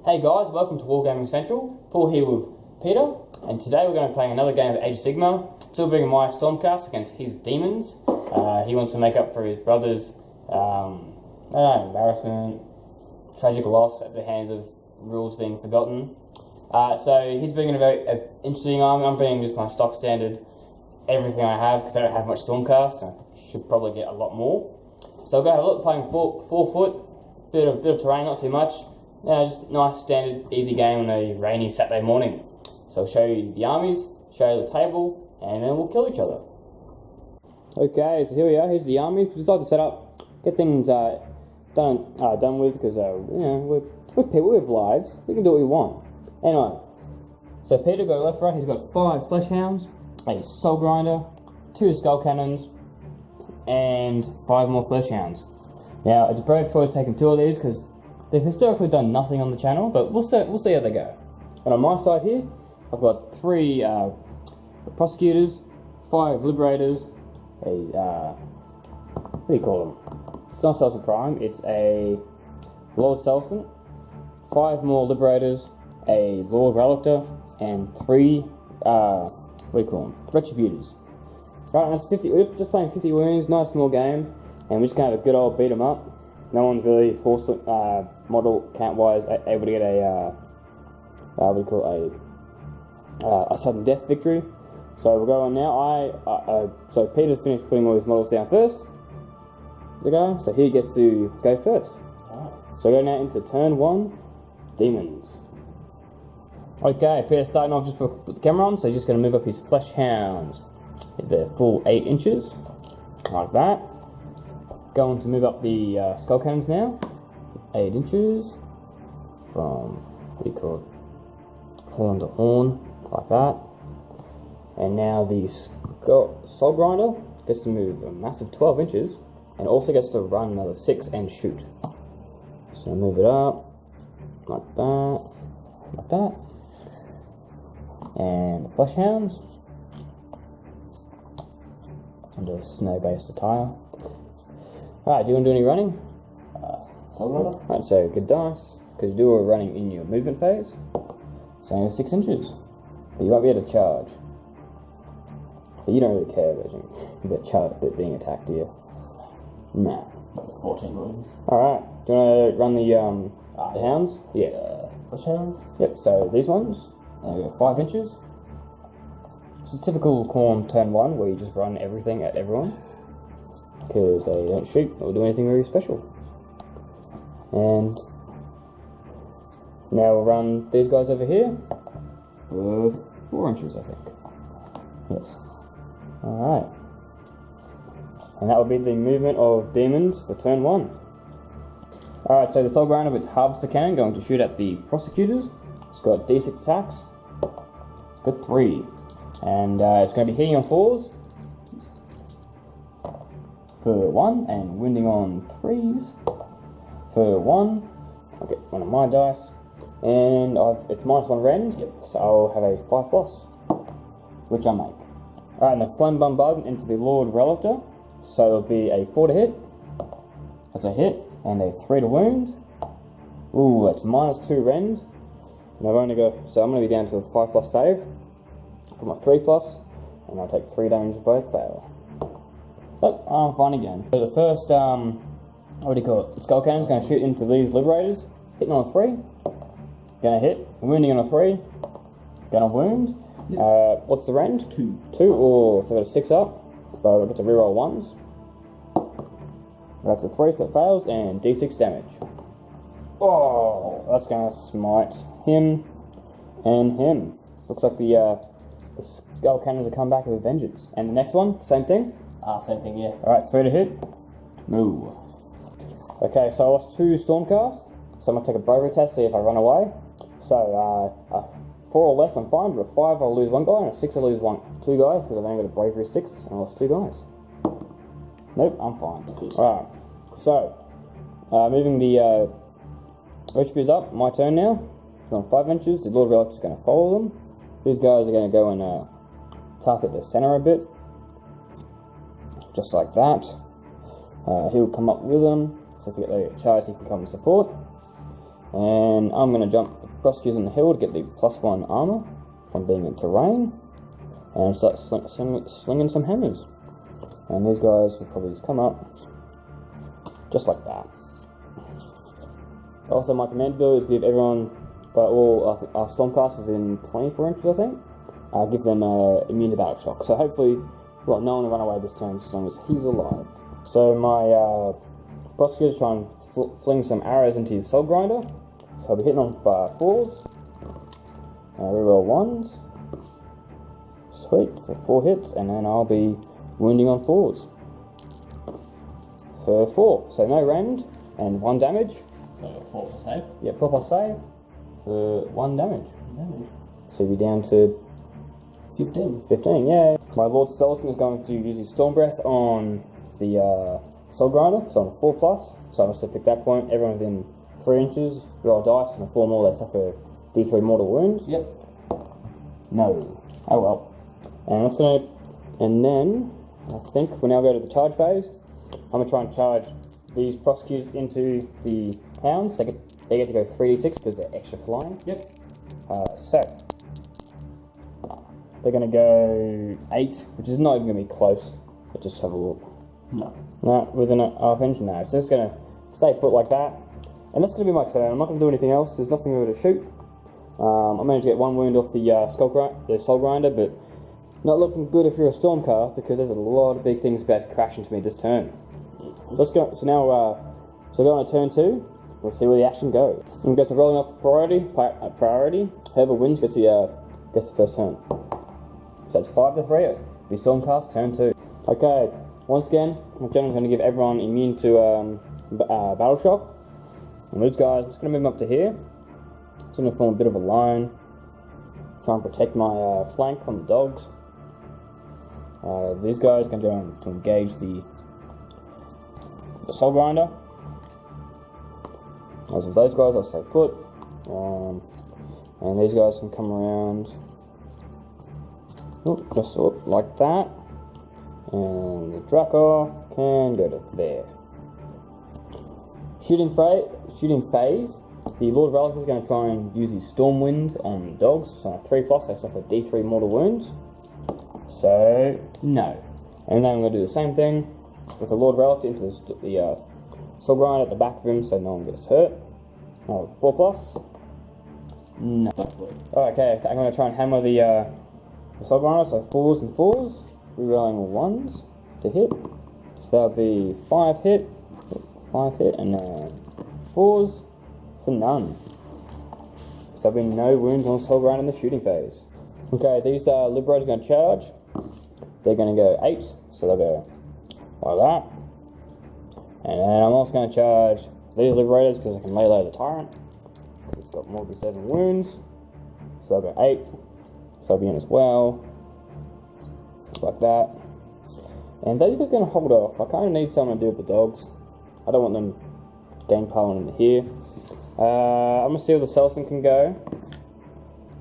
Hey guys, welcome to Wargaming Central. Paul here with Peter, and today we're going to be playing another game of Age of Sigmar. Still bringing my Stormcast against his Daemons. He wants to make up for his brother's embarrassment, tragic loss at the hands of rules being forgotten. So he's bringing a very interesting army. I'm bringing just my stock standard, everything I have, because I don't have much Stormcast, and I should probably get a lot more. So I'll go have a look, playing 4 foot, bit of terrain, not too much. Just nice, standard, easy game on a rainy Saturday morning. So I'll show you the armies, show you the table, and then we'll kill each other. Okay, so here we are. Here's the army. We just like to set up, get things done with, because we're people with lives. We can do what we want. Anyway, so Peter go left, right. He's got 5 flesh hounds, a soul grinder, 2 skull cannons, and 5 more flesh hounds. Now it's a brave choice taking 2 of these because they've historically done nothing on the channel, but we'll see how they go. And on my side here, I've got 3 prosecutors, 5 liberators, what do you call them? It's not Celestial Prime, it's a Lord Celestant, 5 more liberators, a Lord Relictor, and 3 what do you call them? Retributors. Right, that's 50. We're just playing 50 wounds, nice small game, and we're just gonna have a good old beat 'em up. No one's really forced model count-wise able to get a a sudden death victory. So we'll go on now. So Peter finished putting all his models down first. The guy, so he gets to go first. So go now into turn 1, Daemons. Okay, Peter's starting off, just put the camera on, so he's just going to move up his flesh hounds. Hit their full 8 inches, like that. Going to move up the skull cannons now, 8 inches, from, what do you call it, horn to horn, like that. And now the soul grinder gets to move a massive 12 inches, and also gets to run another 6 and shoot. So move it up, like that. And the flesh hounds, under a snow-based attire. Alright, do you want to do any running? Right, so good dice, because you do a running in your movement phase. So only 6 inches. But you won't be able to charge. But you don't really care about being attacked, do you? Nah. 14 wounds. Alright, do you want to run the hounds? Yeah. Flesh hounds? Yep, so these ones, they go 5 inches. It's a typical Khorne turn 1, where you just run everything at everyone, because they don't shoot or do anything very special. And now we'll run these guys over here for 4 inches, I think. Yes. Alright. And that will be the movement of Daemons for turn 1. Alright, so the soul grinder with its harvester cannon going to shoot at the prosecutors. It's got D6 attacks. Got 3. And it's going to be hitting on 4s for 1, and wounding on 3s for 1. I'll get one of my dice. And it's -1 rend, so I'll have a 5+, which I make. Alright, and the flame bombardment into the Lord Relictor. So it'll be a 4 to hit. That's a hit, and a 3 to wound. Ooh, that's -2 rend. And I'm going to be down to a 5+ save for my 3+, and I'll take 3 damage if I fail. But I'm fine again. So the first, what do you call it? Skull cannon's going to shoot into these liberators, hitting on a 3. Going to hit, wounding on a 3. Going to wound. What's the rend? 2. Oh, so I got a 6 up, but I get to reroll 1s. That's a 3, so it fails, and D6 damage. Oh, that's going to smite him and him. Looks like the skull cannons are coming back with a vengeance. And the next one, same thing? Same thing, yeah. Alright, 3 to hit. Move. Okay, so I lost 2 Stormcast. So I'm going to take a bravery test, see if I run away. So, 4 or less, I'm fine, but a 5, I'll lose 1 guy, and a 6, I'll lose 2 guys, because I've only got a bravery 6, and I lost 2 guys. Nope, I'm fine. Alright, so, moving the Retributors up, my turn now. On 5 inches, the Lord Relictor is going to follow them. These guys are going to go and target the center a bit. Just like that. He'll come up with them, so if you get the charge, he can come and support. And I'm going to jump across using the hill to get the +1 armor from being in terrain. And start slinging some hammers. And these guys will probably just come up. Just like that. Also, my command ability is give everyone, all our Stormcast within 24 inches, I think. Give them immune to battle shock. So hopefully, well, no one will run away this turn as long as he's alive. So my prosecutors try and fling some arrows into his soul grinder. So I'll be hitting on 4s. Reroll 1s. Sweet, for 4 hits, and then I'll be wounding on 4s. For 4, so no rend, and 1 damage. So 4 for save? Yeah, 4 plus save, for 1 damage. So you'll be down to 15. 15, yeah. My Lord Celestin is going to use his Storm Breath on the Soul Grinder, so on a 4 plus. So I must have picked that point. Everyone within 3 inches, roll dice, and a 4 more, they suffer D3 mortal wounds. Yep. No. Oh well. And that's gonna, and then I think we'll now go to the charge phase. I'm gonna try and charge these prosecutors into the hounds. They get to go 3d6 because they're extra flying. Yep. So they're gonna go 8, which is not even gonna be close. But just have a look. No. No, within a half inch. No, so it's gonna stay put like that. And that's gonna be my turn. I'm not gonna do anything else. There's nothing over to shoot. I managed to get 1 wound off the soul grinder, but not looking good if you're a Stormcast because there's a lot of big things about to crash into me this turn. Let's go. So now, go on to turn 2. We'll see where the action goes. And gets a rolling off priority. Whoever wins gets the first turn. So it's 5 to 3. The Stormcast turn 2. Okay. Once again, my general's going to give everyone immune to battle shock. And these guys, I'm just going to move them up to here. Just going to form a bit of a line. Try and protect my flank from the dogs. These guys are going to go on to engage the soul grinder. As with those guys, I'll stay put. And these guys can come around. Just like that. And the Dracoth can go to there. Shooting phase. The Lord Relic is going to try and use his Stormwind on the dogs. So on a 3 plus, they suffer D3 mortal wounds. So, no. And then I'm going to do the same thing with the Lord Relic into the Soul Grind at the back of him so no one gets hurt. 4 plus. No. Okay, I'm going to try and hammer the Soul Grinder, so 4s and 4s. Rerolling 1s to hit. So that'll be 5 hit, and then 4s for none. So there'll be no wounds on Soul Grind in the shooting phase. Okay, these Liberators are going to charge. They're going to go 8, so they'll go like that. And then I'm also going to charge these Liberators because I can melee the Tyrant. Because it's got more than 7 wounds. So they'll go 8. So they'll be in as well. Like that. And those are going to hold off. I kind of need something to do with the dogs. I don't want them gang piling in here. I'm going to see where the Celestin can go.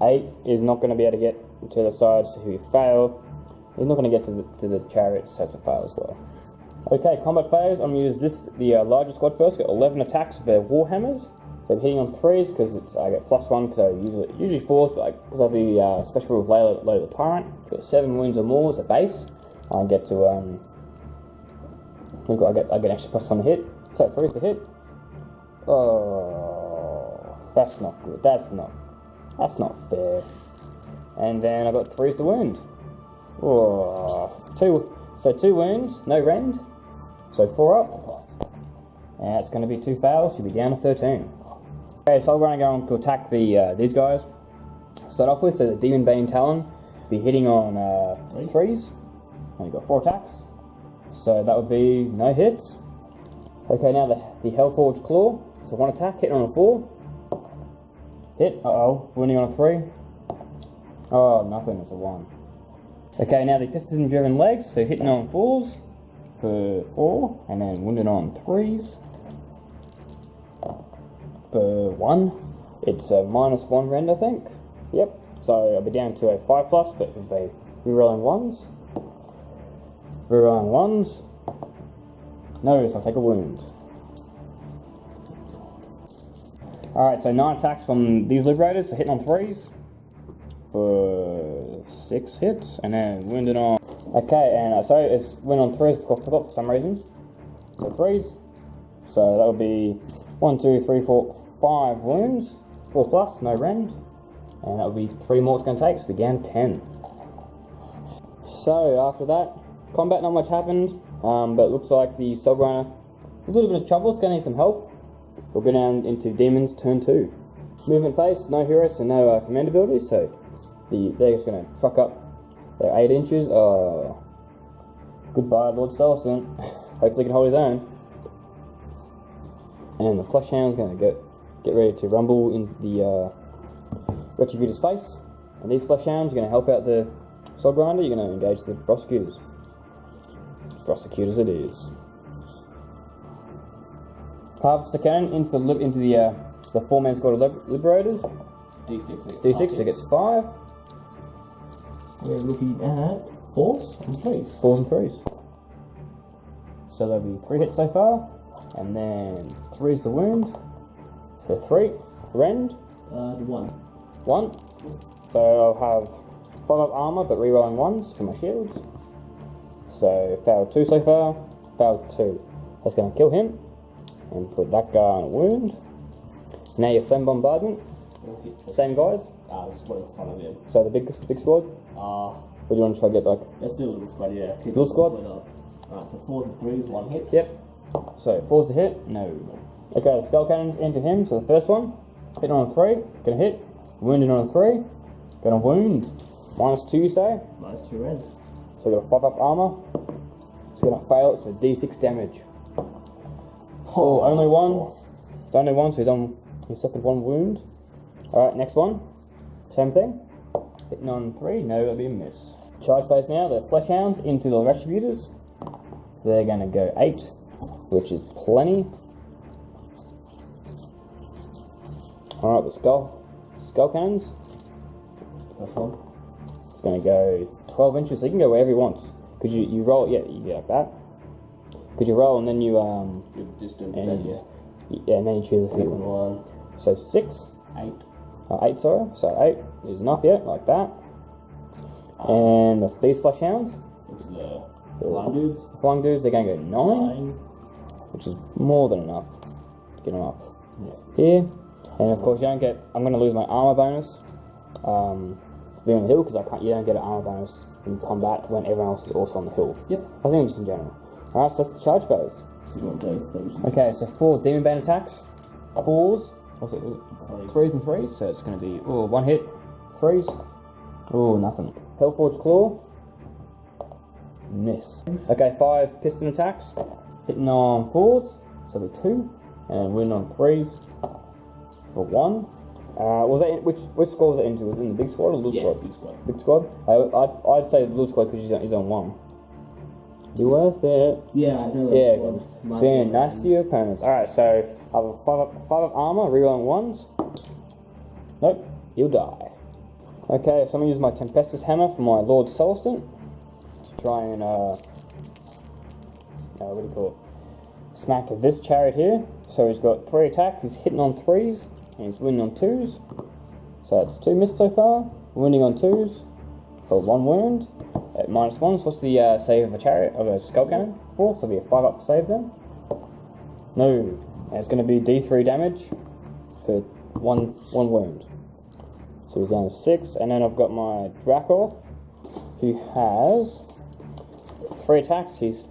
8 is not going to be able to get to the side, so he'll fail. He's not going to get to the chariots, so it's a fail as well. Okay, combat phase. I'm going to use the larger squad first. Got 11 attacks with their Warhammers. So I'm hitting on 3s because I get +1 because I usually 4s, but because of the special rule of Load the Tyrant, got 7 wounds or more as a base. I get to I get extra +1 to hit. So 3s to hit. Oh, that's not good. That's not fair. And then I got 3s to wound. Oh, 2 wounds, no rend. So 4 up. And that's going to be 2 fails. You'll be down to 13. Okay, so I'm going to go on to attack these guys. Start off with, so the Demon Bane Talon be hitting on 3s. Only got 4 attacks. So that would be no hits. Okay, now the Hellforged Claw. So 1 attack, hitting on a 4. Hit, wounding on a 3. Oh, nothing, it's a 1. Okay, now the Piston Driven Legs, so hitting on 4s for 4, and then wounded on 3s for 1. It's a -1 rend, I think. Yep, so I'll be down to a 5 plus, but with a rerolling 1s. Rerolling 1s. No, so I'll take a wound. Alright, so 9 attacks from these Liberators, so hitting on 3s for 6 hits, and then wounded on. Okay, and so it's win on 3s, forgot for some reason. So 3s. So that would be 1, 2, 3, 4, 5 wounds, 4 plus, no rend. And that would be 3 more it's going to take, so we're down 10. So after that, combat not much happened, but it looks like the Soulgrinder, a little bit of trouble, it's going to need some help. We'll go down into Daemons turn 2. Movement phase, no heroes and no command abilities, so they're just going to truck up their 8 inches. Goodbye Lord Celestin, hopefully he can hold his own. And the Flesh Hound's going to get ready to rumble in the Retributor's face. And these Flesh Hounds are going to help out the Soul Grinder. You're going to engage the Prosecutors. Prosecutors it is. Harvest the cannon into the 4-man squad of Liberators. D6, so it gets 5. We're looking at 4s and 3s. 4s and 3s. So there'll be 3 hits so far. And then 3's the wound. For 3. Rend. 1. 1. So I'll have 5 up armor, but rerolling 1s for my shields. So failed 2 so far. Failed 2. That's going to kill him. And put that guy on a wound. Now your Flame Bombardment. Same guys. The squad in front of him. So the big squad. What do you want to try to get like? Let's do a little squad, yeah. Little squad? Alright, so 4s and 3s, 1 hit. Yep. So 4's a hit. No. Okay, the Skull Cannons into him. So the first one. Hitting on a 3. Gonna hit. Wounded on a 3. Gonna wound. -2 you say? -2 rend. So we got a 5 up armor. It's gonna fail. It's a D6 damage. Oh, only 1. It's only 1, so he suffered 1 wound. Alright, next one. Same thing. Hitting on 3. No, that'll be a miss. Charge phase now. The Flesh Hounds into the Retributors. They're gonna go 8, which is plenty. Alright, the Skull Cannons. First one. It's gonna go 12 inches, so you can go wherever you want. Because you roll, yeah, you get like that. Because you roll and then you, Good distance, and then, yeah, and then you choose the Second one. one. So 6. 8. 8, sorry. So 8 is enough, yeah, like that. And these Flesh Hounds. Into the flying dudes. The Flying Dudes, they're going to go 9, which is more than enough to get them up here. And of course, you don't get. I'm going to lose my armor bonus being on the hill because you don't get an armor bonus in combat when everyone else is also on the hill. Yep. I think just in general. Alright, so that's the charge phase. Okay, so 4 Demon Bane attacks. 4s. What's it? 3s and 3s. So it's going to be 1 hit. 3s. Oh, nothing. Hellforged Claw. Miss. Okay, 5 piston attacks. Hitting on 4s. So it'll be 2. And win on 3s. For 1. Was that which squad was that into? Was it in the big squad or the little squad? Big squad. Big squad? I'd say the little squad because he's on 1. Be worth it. Yeah, I know. Yeah, being nice to your opponents. Alright, so I have a 5 up armor, rerolling 1s. Nope, you'll die. Okay, so I'm going to use my Tempestus Hammer for my Lord Celestin. Try and, what do you call it? Smack this chariot here. So he's got 3 attacks, he's hitting on 3s, and he's winning on 2s. So that's 2 misses so far. Winning on 2s for 1 wound. At -1, so what's the save of a chariot, of a Skull Cannon? 4, so it'll be a 5 up save then. No, and it's going to be D3 damage for one wound. So he's down to 6, and then I've got my Drakor, who has 3 attacks. He's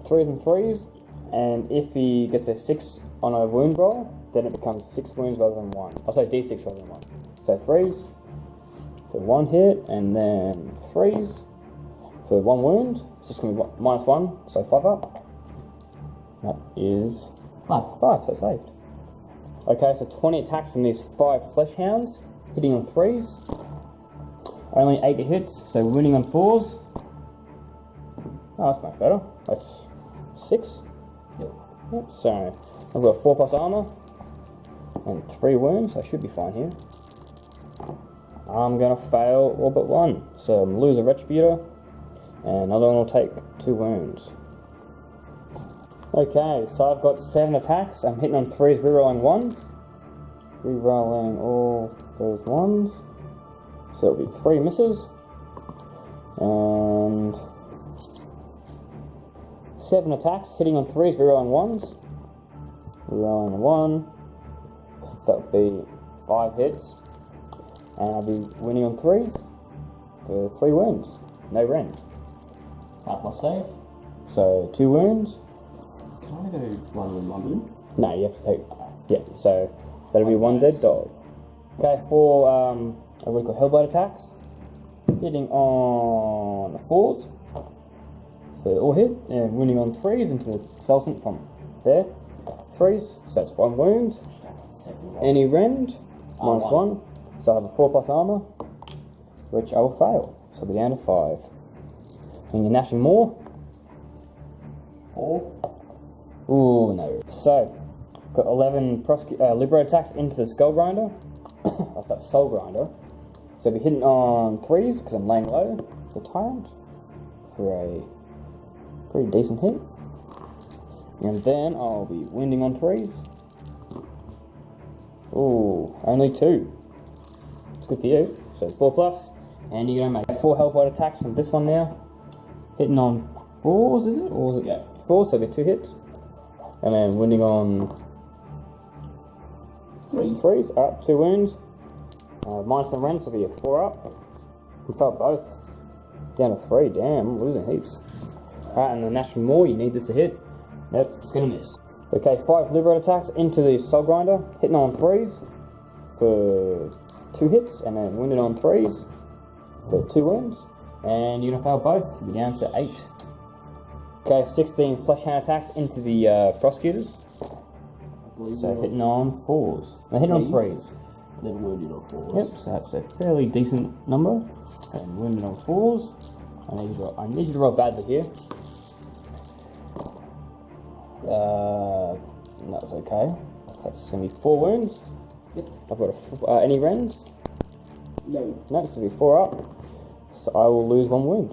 3s and 3s, and if he gets a 6 on a wound roll, then it becomes 6 wounds rather than 1. I'll say D6 rather than 1. So 3s for 1 hit, and then 3s for 1 wound. So it's going to be -1, so 5 up. That is 5, so saved. Okay, so 20 attacks from these 5 Flesh Hounds, hitting on 3s. Only 8 hits, so winning on 4s. Oh, that's much better. That's 6. Yep. So I've got 4 plus armor and 3 wounds, so I should be fine here. I'm gonna fail all but 1, so I'm gonna lose a Retributor, and another one will take 2 wounds. Okay, so I've got 7 attacks. I'm hitting on 3s, rerolling 1s. Rerolling all those ones. So it'll be 3 misses. And 7 attacks, hitting on 3s, rerolling 1s. Rerolling a 1. So that'll be 5 hits. And I'll be winning on 3s for 3 wounds. No rend. Half my save. So 2 wounds. Can I go 1 in London? No, you have to take. Yeah, so that'll be 1 dead dog. Okay, for what we call Hellblade attacks. Hitting on 4s. So all hit, and winning on 3s into the Salsant from there. 3s, so that's 1 wound. Any rend, minus 1. So I have a 4+ armor, which I will fail. So I'll be down to 5. And you're gnashing more. 4. Ooh, no. So, got 11 Liberate attacks into the Skull Grinder. That's that Soul Grinder. So I'll be hitting on 3s, because I'm laying low. The Tyrant. For a pretty decent hit. And then I'll be winding on 3s. Ooh, only 2. It's good for you. So 4+. And you're going to make 4 Hellblade attacks from this one now. Hitting on 4s, is it? Or is it? Yeah. 4, so it'll be 2 hits. And then winding on 3s. Up, 2 wounds. Minus 1 rend, so it'll be a 4 up. We failed both. Down to 3, damn, I'm losing heaps. Alright, and the National More, you need this to hit. Nope, it's gonna miss. Okay, 5 Liberate attacks into the Soul Grinder, hitting on 3s for 2 hits, and then winding on 3s for 2 wounds. And you're gonna fail both, you'll be down to 8. Okay, 16 Flesh Hand attacks into the Prosecutors. So hitting on 4s. No, hitting on 3s. Then wounded on 4s. Yep, so that's a fairly decent number. And wounded on 4s. I need you to roll badly here. That's okay. That's going to be 4 wounds. Yep. I've got any rend? No. No, so it'll be 4 up. So I will lose 1 wound.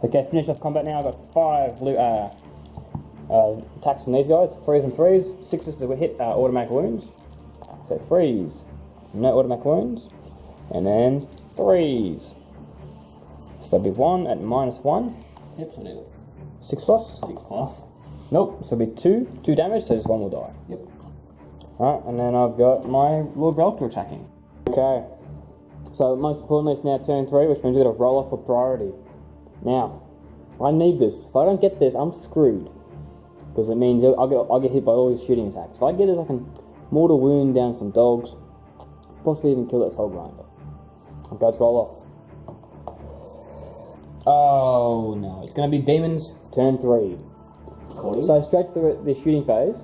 Okay, finish off combat now. I've got 5 attacks from these guys. 3s and 3s. 6s to hit automatic wounds. So 3s, no automatic wounds. And then 3s. So that'll be 1 at -1. Yep, so nearly. 6+? 6+. Nope, so it'll be 2 damage, so just 1 will die. Yep. Alright, and then I've got my Lord Reltor attacking. Okay, so most importantly it's now turn 3, which means we've got to roll off for priority. Now, I need this. If I don't get this, I'm screwed. Because it means I'll get hit by all these shooting attacks. If I get this, I can mortal wound down some dogs. Possibly even kill that Soul Grinder. Okay, let's roll off. Oh no, it's going to be Daemons, turn 3. Khorne. So straight to the shooting phase.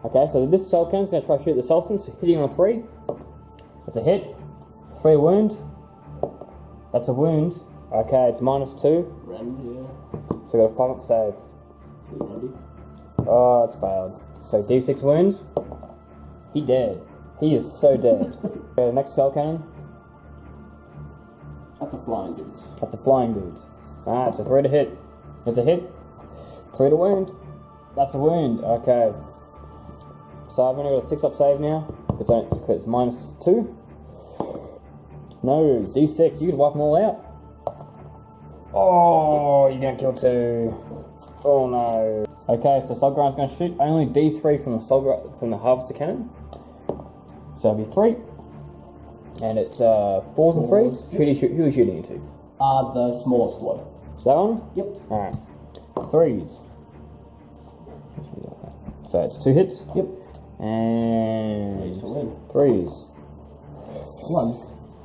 Okay, so this Soul Cannon's going to try to shoot the Sultan, so hitting on a 3. That's a hit. 3 wound. That's a wound. Okay, it's -2. Rend, yeah. So we got a 5 up save. 3 rendy. Oh, it's failed. So D6 wounds. He dead. He is so dead. Okay, the next Skull Cannon. At the flying dudes. At the flying dudes. Ah, it's a 3 to hit. It's a hit. 3 to wound. That's a wound. Okay. So I've only got a 6 up save now. It's -2. No, D6. You can wipe them all out. Oh, you're gonna kill 2. Oh no. Okay, so Soul Grinder's gonna shoot only D3 from the Harvester Cannon. So it'll be 3. And it's 4s and 3s. Who are you shooting into? The small squad. That one? Yep. Alright. 3s. So it's 2 hits. Yep. And 3s to win. 3s.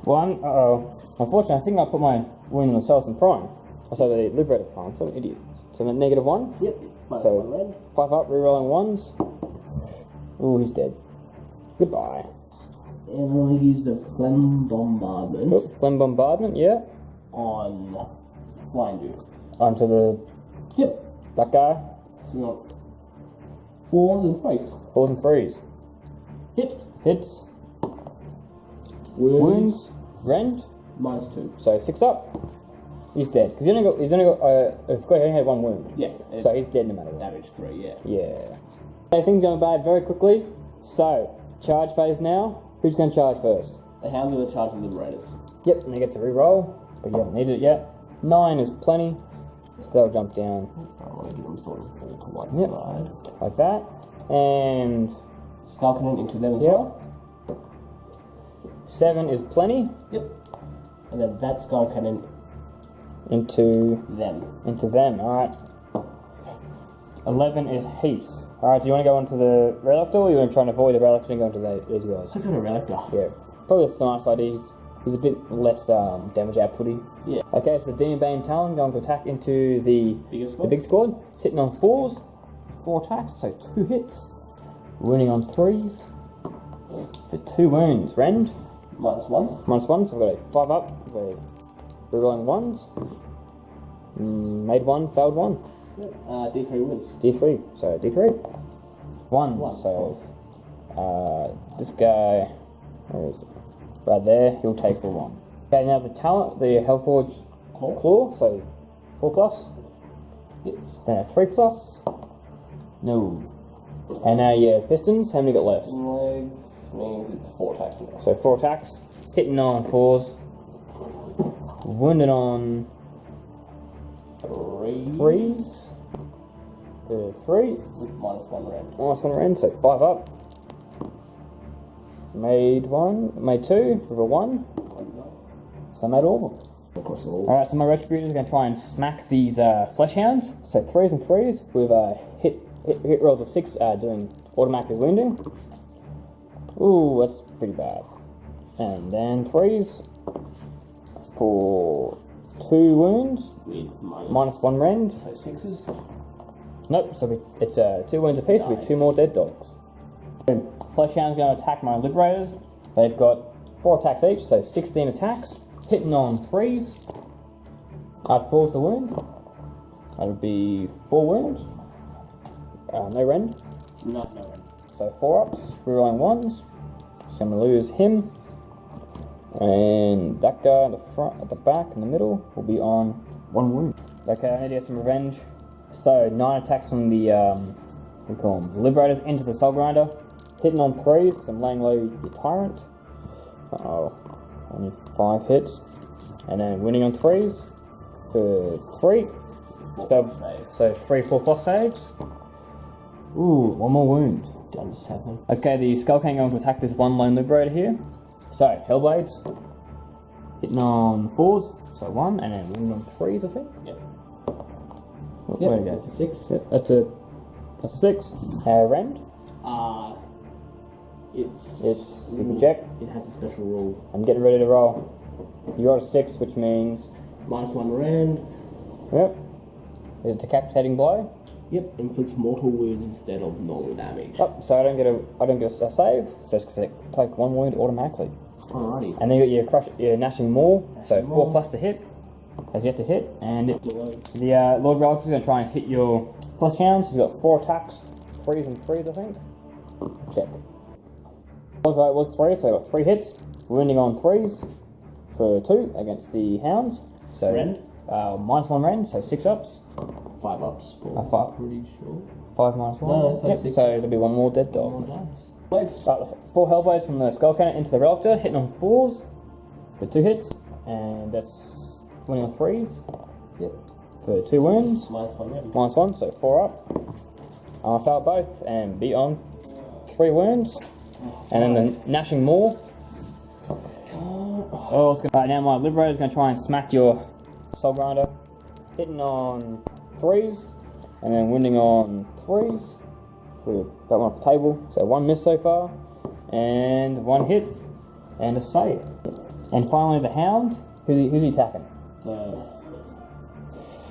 1. Uh-oh. Unfortunately, I think I put my wound on the Celson Prime. So the Liberator Prime, so I'm an idiot. So I'm at -1. Yep. So -1 red. 5 up, rerolling 1s. Ooh, he's dead. Goodbye. And I'll use the Phlegm Bombardment Oh, Flame Bombardment, yeah. on flying dude. Onto the Yep. that guy. So we got 4s and face. 4s and 3s. Hits. Hits. Wounds. Rend. -2. So 6 up. He's dead. Because he's only got I forgot he only had 1 wound. Yeah. So he's dead no matter what. Damage 3, yeah. Yeah. Okay, things going bad very quickly. So, charge phase now. Who's going to charge first? The hounds are going to charge the liberators. Yep, and they get to re-roll, but you haven't needed it yet. 9 is plenty, so they'll jump down. I want to get them sort of all to one Yep. side. Like that. And Skull Cannon into them as Yep. well. 7 is plenty. Yep. And then that Skull Cannon Into them. them, alright. 11 is heaps. Alright, do you want to go onto the Relictor, or you want to try and avoid the Relictor and go into these guys? Let's go to Relictor. Yeah. Probably a nice idea. He's a bit less damage outputty. Yeah. Okay, so the Demon Bane Talon going to attack into the Biggest the squad. big squad. It's hitting on 4s. 4 attacks, so 2 hits. Wounding on 3s. For 2 wounds. Rend. -1. -1, so I've got a 5 up. I've got a rerolling 1s. Made 1, failed 1. Yep. D3 wins. D3, so D3. 1, One, so this guy, where is it? Right there, he'll take for 1. Okay, now the talent, the Hellforge Claw, so 4 plus. Hits. Then a 3 plus. No. And now your Pistons, how many got left? Legs means it's 4 attacks now. So 4 attacks, hitting on 4s, wounded on 3s. For 3. With -1 rend. -1 rend, so 5 up. Made 1, made 2, with a 1. So I made all of them. Across all. Alright, so my Retributors are going to try and smack these Flesh Hounds. So 3s and 3s with hit rolls of 6 doing automatically wounding. Ooh, that's pretty bad. And then 3s for 2 wounds. With -1 rend. So 6s. Nope, so it's 2 wounds apiece with 2 more dead dogs. Flesh Hound's going to attack my Liberators. They've got 4 attacks each, so 16 attacks. Hitting on 3s. Add 4s to wound. That would be 4 wounds. No rend. No rend. So 4 ups, rerolling 1s. So I'm going to lose him. And that guy at the front, at the back, in the middle, will be on 1 wound. Okay, I need to get some revenge. So 9 attacks from the we call them Liberators into the Soul Grinder. Hitting on 3s because I'm laying low your Tyrant. Only 5 hits. And then winning on 3s for 3. So 3 4 plus saves. Ooh, 1 more wound. Done 7. Okay, the Skull King going to attack this one lone Liberator here. So Hellblades. Hitting on 4s, so 1, and then winning on 3s, I think. Yep. Where to go? That's a 6. Yep, that's a 6. Rend. It's You can check. It has a special rule. I'm getting ready to roll. You got a 6, which means -1 rend. yep. Is it decapitating blow? Yep. Inflicts mortal wounds instead of normal damage. Oh, so I don't get a save. So it's going to take 1 wound automatically. Alrighty. And then you got your gnashing maul. So 4 maul. plus to hit. As you have to hit, and the Lord Relic is going to try and hit your Flesh Hounds. He's got 4 attacks, 3s and 3s, I think. Check. It was 3, so I got 3 hits, wounding on 3s for 2 against the Hounds. So Rend? -1 rend, so 6 ups. 5 ups. 5. Pretty sure. 5 -1. No, so Yep, 6. so there'll be 1 more dead dog. More dice. 4 Hellblades from the Skull Cannon into the Relictor, hitting on 4s for 2 hits, and that's winning on 3s. Yep. For 2 wounds. -1 rend. -1, so 4 up. I failed both and beat on 3 wounds. And then the gnashing maul. Oh, it's gonna, now my Liberator is going to try and smack your Soul Grinder. Hitting on 3s. And then winning on 3s. For that one off the table. So 1 miss so far. And 1 hit. And a save. And finally the Hound. Who's he attacking? The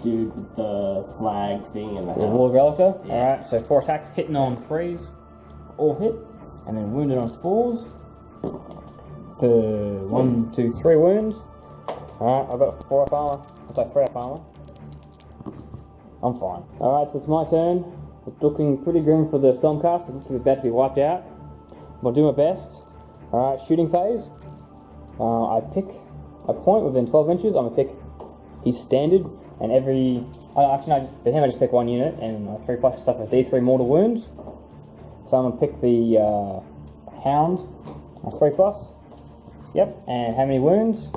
dude with the flag thing and the The hat. Lord Relictor. Alright, so 4 attacks, hitting on 3s, all hit, and then wounded on 4s for 1, 2, 3 wounds. Alright, I've got 4 up armor. I'll say 3 up armor. I'm fine. Alright, so it's my turn. It's looking pretty grim for the Stormcast. It looks like it's about to be wiped out. I'll do my best. Alright, shooting phase. I pick a point within 12 inches. I'm going to pick his standard. And every... for him I just pick 1 unit, and 3 plus stuff with D3 mortal wounds. So I'm going to pick the Hound. 3+. Yep, and how many wounds?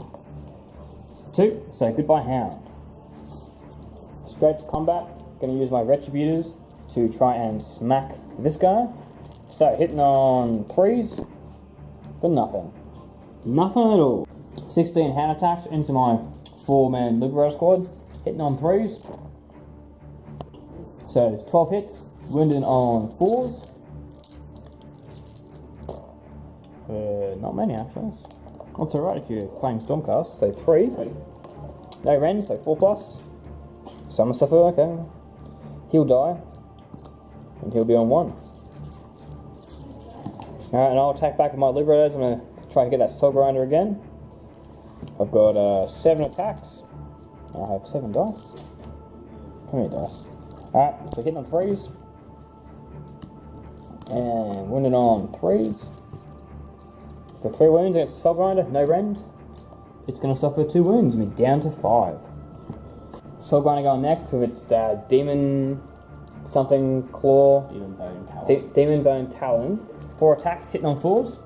2, so goodbye Hound. Straight to combat, gonna use my Retributors to try and smack this guy. So hitting on 3s for nothing. Nothing at all. 16 hand attacks into my 4-man Liberator squad, hitting on 3s. So 12 hits, wounding on 4s. Not many actually. That's alright if you're playing Stormcast, so 3. No rends, so 4+. Summer suffer, okay. He'll die, and he'll be on 1. Alright, and I'll attack back with my Liberators. I'm going to try to get that Soul Grinder again. I've got 7 attacks. I have 7 dice. How many dice? Alright, so hitting on 3s. And wounding on 3s. For 3 wounds against Soul Grinder, no rend. It's going to suffer 2 wounds, and be down to 5. Soul Grinder going next with its Demon something Claw. Demon Bone Talon. Demon Bone Talon. 4 attacks, hitting on 4s.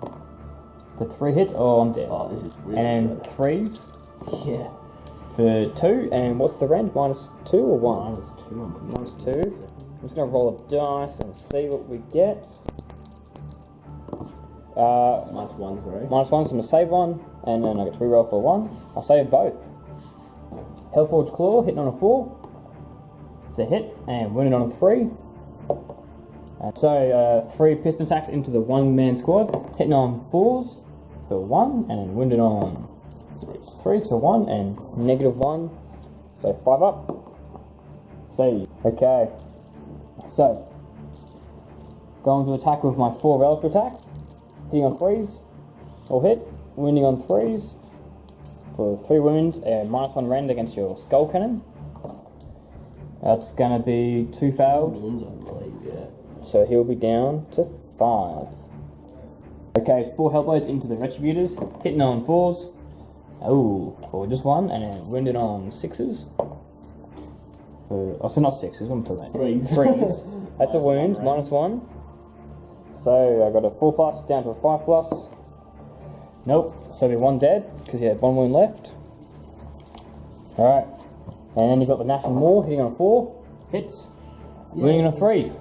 For 3 hits, oh, I'm dead. Oh, this is really and good. 3s. Yeah. For 2, and what's the rend? -2 or 1? -2 on the -2. I'm just going to roll a dice and see what we get. -1, sorry. -1, so I'm going to save one, and then I get to reroll for 1. I'll save both. Hellforge Claw, hitting on a 4. It's a hit, and wounded on a 3. So 3 piston attacks into the 1-man squad, hitting on 4s for 1, and wounded on 3s for 1, and -1. So 5 up. Save. Okay. So, going to attack with my 4 relic attacks. Hitting on 3s, all hit, wounding on 3s for 3 wounds, and -1 rend against your skull cannon. That's gonna be 2 failed, Wounds, I believe, yeah. so he'll be down to 5. Okay, 4 Hellblades into the Retributors, hitting on 4s. Oh, for just 1, and then wounded on 6s. So not 6s, what am I talking about? 3s. 3s. That's a wound, -1. So I got a 4+ down to a 5+. Nope, so be 1 dead, because he had 1 wound left. Alright, and then you've got the Nash and Maw hitting on a 4, hits, wounding on a 3.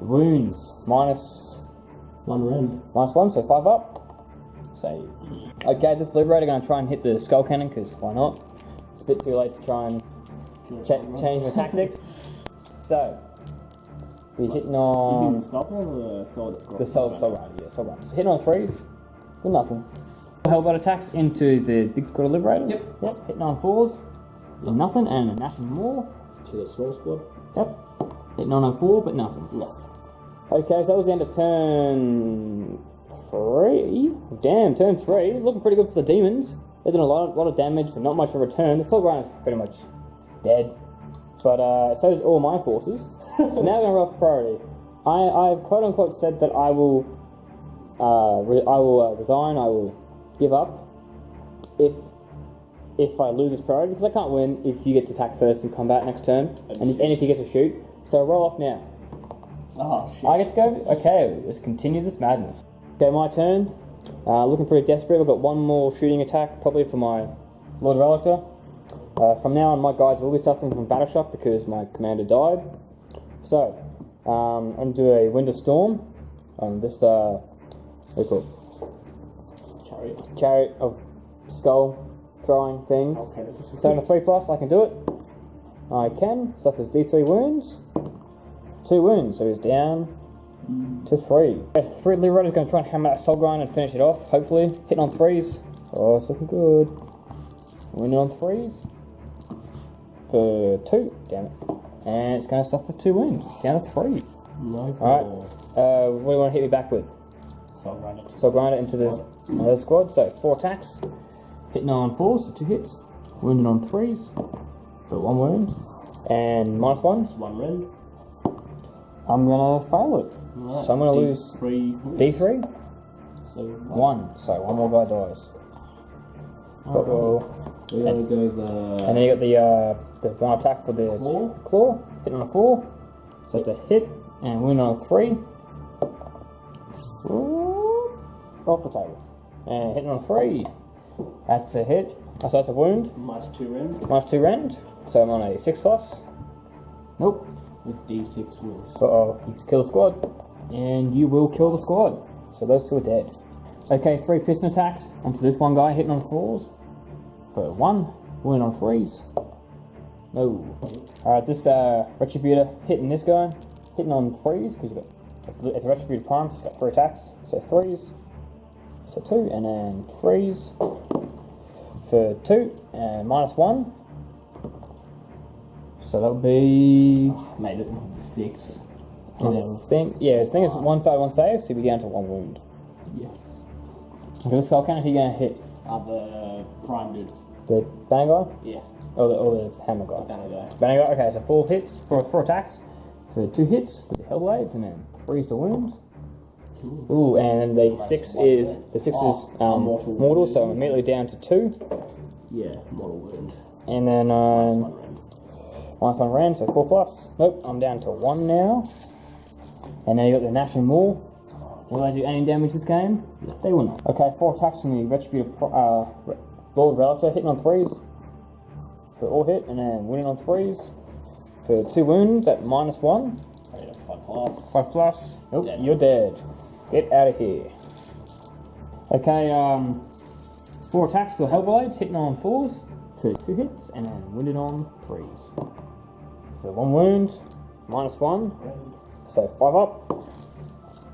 Wounds, -1 rend. -1, so 5 up. Save. Okay, this Liberator going to try and hit the Skull Cannon, because why not? It's a bit too late to try and change my tactics. So, we're hitting You on can stop him or the sword? the Soul Grinder, yeah, Soul Grinder. So hitting on 3s for nothing. Hellblade attacks into the big squad of Liberators. Yep, hitting on 4s for nothing, and a Nash and Maw. To the small squad? Yep, hitting on a 4, but nothing. Nothing. Okay, so that was the end of turn 3. Damn, turn 3. Looking pretty good for the Demons. They're doing a lot of damage for not much of a return. The Soul Grinder's pretty much dead. But so is all my forces. So now we're going to roll for priority. I've quote unquote said that I will resign, I will give up if I lose this priority, because I can't win if you get to attack first in combat next turn, and if you get to shoot. So roll off now. Oh, shit. I get to go? Okay, let's continue this madness. Okay, my turn. Looking pretty desperate. I've got 1 more shooting attack, probably for my Lord Relictor. From now on, my guides will be suffering from battle shock because my commander died. So, I'm going to do a Wind of Storm on this, what do you call it? Chariot of skull throwing things. Okay, So on a 3+, I can do it. I can. Suffers D3 wounds. 2 wounds, so he's down to 3. Yes, 3 Liberators going to try and hammer that Soul Grind and finish it off, hopefully. Hitting on 3s. Oh, it's looking good. Winning on 3s. For 2, damn it. And it's going to suffer 2 wounds. It's down to 3. No problem. Alright. What do you want to hit me back with? Soul Grinder. Soul Grinder into the squad. So 4 attacks. Hitting on 4s, so 2 hits. Wounded on 3s. For 1 wound. And -1. 1 rend. I'm going to fail it. Right. So I'm going to lose D3. D3. So 1. So 1 more guy dies. We're going to go the... And then you got the 1 attack for the claw. Hitting on a 4. So it's a hit. And win on a 3. Ooh. off the table. And hitting on 3. That's a hit. So that's a wound. -2 rend. -2 rend. So I'm on a 6+. Nope. With D6 wounds. Uh-oh. You could kill the squad. And you will kill the squad. So those 2 are dead. Okay, 3 piston attacks onto this one guy, hitting on 4s. For 1. Wound on 3s. No. Alright, this Retributor hitting this guy. Hitting on 3s, because it's a Retributor Prime, so it's got 3 attacks. So 3s. So 2, and then 3s. For 2, and -1. So that'll be... Made it 6. I think it's 1 fail, 1 save, so you'll be down to 1 wound. Yes. Okay, this guy, how are you going to hit? The prime dude. The banner guy? Yeah. Or the hammer guy? Banner guy. Banner guy, okay, so 4 hits, 4 attacks, for 2 hits with the Hellblades, and then 3's the wound. Ooh, and then the 6 is mortal, so I'm immediately down to 2. Yeah, mortal wound. And then -1 rend, so 4+. Nope, I'm down to 1 now. And then you got the Gnashing Maul. Will they do any damage this game? No. They will not. Okay, 4 attacks from the Retributor Lord Relictor, hitting on 3s for all hit, and then winning on 3s for 2 wounds at -1. 5+. 5+. Nope, Dead. You're dead. Get out of here. Okay, 4 attacks for Hellblades, hitting on 4s for 2 hits, and then winning on 3s. For 1 wound, -1, so 5 up.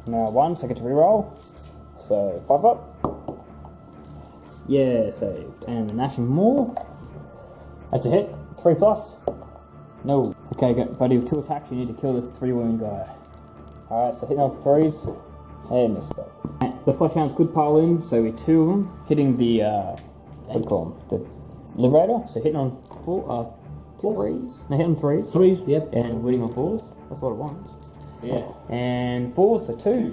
Now 1, so I get to reroll. So 5 up. Yeah, saved. And the Gnashing Maul. That's a hit. 3+. No. Okay, buddy, with 2 attacks, you need to kill this 3 wound guy. Alright, so hitting on 3s. And missed it. The Flesh Hound's good pile in, so with 2 of them hitting the what do you call them? The Liberator. So hitting on 3s. No, hitting 3s. 3s, yep. And winning on 4s. That's a lot of 1s. Yeah. And 4s, so 2.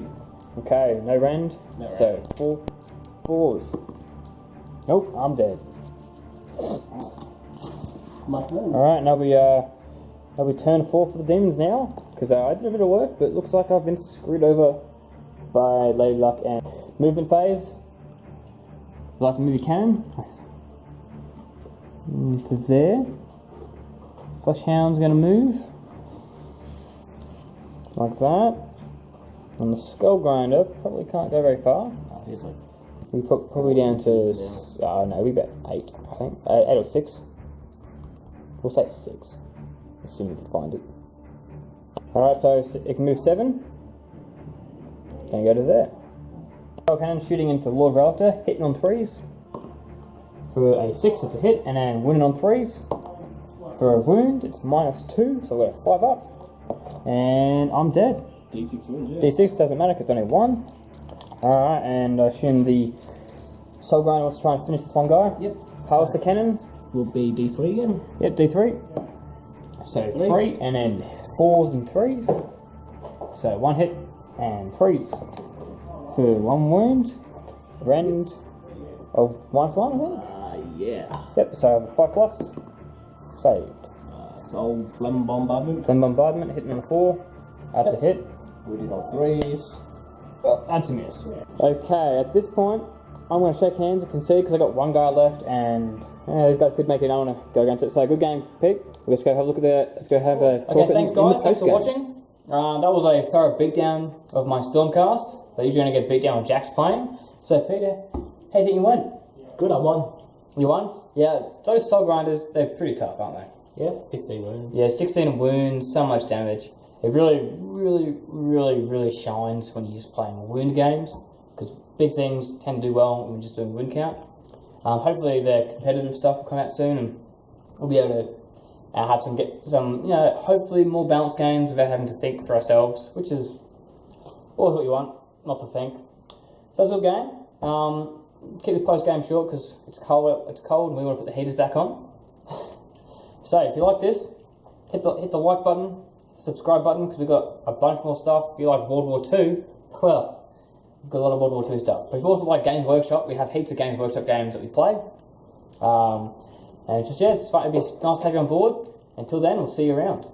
Okay, no rend. No rend. So 4 4s. Nope, I'm dead. Alright, now we turn 4 for the Demons now. Because I did a bit of work, but it looks like I've been screwed over by Lady Luck. And movement phase. I'd like to move your cannon to there. Flesh Hound's going to move like that. And the Skull Grinder probably can't go very far. We put probably down to no, we about 8, I think 8 or 6. We'll say 6. Assume we can find it. All right, so it can move 7. Gonna go to there. Cannon shooting into the Lord Relictor, hitting on 3s for a 6. It's a hit, and then winning on 3s for a wound. It's -2, so I've got a 5 up, and I'm dead. D6 wounds. Yeah. D6 doesn't matter because it's only 1. All right, and I assume the Soul Grinder wants to try and finish this one guy. Yep. How's the cannon? Will be D3 again. Yep, D3. So 3, and then 4s and 3s. So 1 hit and 3s for 1 wound. Rend of -1, I think. Yeah. Yep. So I have a 5+. Saved. Soul Flame Bombardment. Then Bombardment hitting on a 4. That's a hit. We did on 3s. That's a miss. Okay, at this point, I'm going to shake hands and concede because I got 1 guy left, and these guys could make it. I want to go against it. So good game, Pete. Let's go have a look at the. Let's go have a talk. Okay, thanks guys. Thanks for watching. That was a thorough beatdown of my Stormcast. They're usually going to get beat down when Jack's playing. So Peter, how do you think you went? Good, I won. You won? Yeah. Those Soul Grinders, they're pretty tough, aren't they? Yeah, 16 wounds. Yeah, 16 wounds, so much damage. It really shines when you're just playing wound games, because big things tend to do well when we're just doing wound count. Hopefully the competitive stuff will come out soon, and we'll be able to have some hopefully more balanced games without having to think for ourselves, which is always what you want, not to think. So that's a good game. Keep this post game short because it's cold. It's cold, and we want to put the heaters back on. So if you like this, hit the like button, the subscribe button, because we've got a bunch more stuff. If you like World War II, well, we've got a lot of World War II stuff. But if you also like Games Workshop, we have heaps of Games Workshop games that we play. And it's just, it's fun. It'd be nice to have you on board. Until then, we'll see you around.